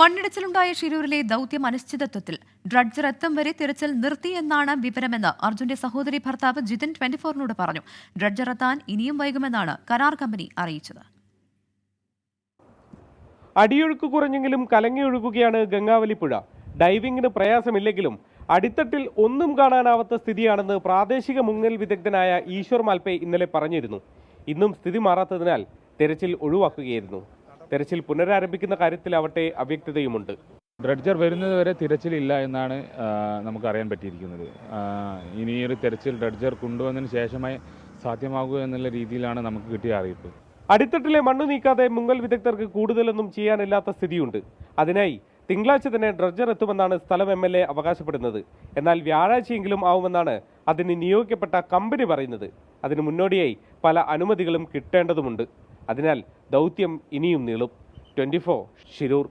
മണ്ണിടിച്ചിലുണ്ടായ ഷിരൂരിലെ ദൌത്യം അനിശ്ചിതത്വത്തിൽ ഡ്രഡ്ജർ എത്തും വരെ തിരച്ചിൽ നിർത്തിയെന്നാണ് വിവരമെന്ന് അർജുന്റെ സഹോദരി ഭർത്താവ് ജിതിൻ 24നോട് പറഞ്ഞു. ഡ്രഡ്ജർ എത്താൻ ഇനിയും വൈകുമെന്നാണ് കരാർ കമ്പനി അറിയിച്ചത്. അടിയൊഴുക്ക് കുറഞ്ഞെങ്കിലും കലങ്ങിയൊഴുകുകയാണ് ഗംഗാവലി പുഴ. ഡൈവിംഗിന് പ്രയാസമില്ലെങ്കിലും അടിത്തട്ടിൽ ഒന്നും കാണാനാവാത്ത സ്ഥിതിയാണെന്ന് പ്രാദേശിക മുങ്ങൽ വിദഗ്ധനായ ഈശ്വർ മാൽപേ ഇന്നലെ പറഞ്ഞിരുന്നു. ഇന്നും സ്ഥിതി മാറാത്തതിനാൽ തെരച്ചിൽ ഒഴിവാക്കുകയായിരുന്നു. തെരച്ചിൽ പുനരാരംഭിക്കുന്ന കാര്യത്തിലാവട്ടെ അവ്യക്തതയുമുണ്ട്. ഡ്രഡ്ജർ വരുന്നതുവരെ തിരച്ചിലില്ല എന്നാണ് നമുക്കറിയാൻ പറ്റിയിരിക്കുന്നത്. ഇനിയൊരു തെരച്ചിൽ ഡ്രഡ്ജർ കൊണ്ടുവന്നതിന് ശേഷമായി സാധ്യമാകുക എന്നുള്ള രീതിയിലാണ് നമുക്ക് കിട്ടിയ അറിയിപ്പ്. അടിത്തട്ടിലെ മണ്ണ് നീക്കാതെ മുങ്ങൽ വിദഗ്ധർക്ക് കൂടുതലൊന്നും ചെയ്യാനില്ലാത്ത സ്ഥിതിയുണ്ട്. അതിനായി തിങ്കളാഴ്ച തന്നെ ഡ്രഡ്ജർ എത്തുമെന്നാണ് സ്ഥലം MLA അവകാശപ്പെടുന്നത്. എന്നാൽ വ്യാഴാഴ്ചയെങ്കിലും ആവുമെന്നാണ് അതിന് നിയോഗിക്കപ്പെട്ട കമ്പനി പറയുന്നത്. അതിന് മുന്നോടിയായി പല അനുമതികളും കിട്ടേണ്ടതുമുണ്ട്. അതിനാൽ ദൗത്യം ഇനിയും നീളും. 24 ഷിരൂർ.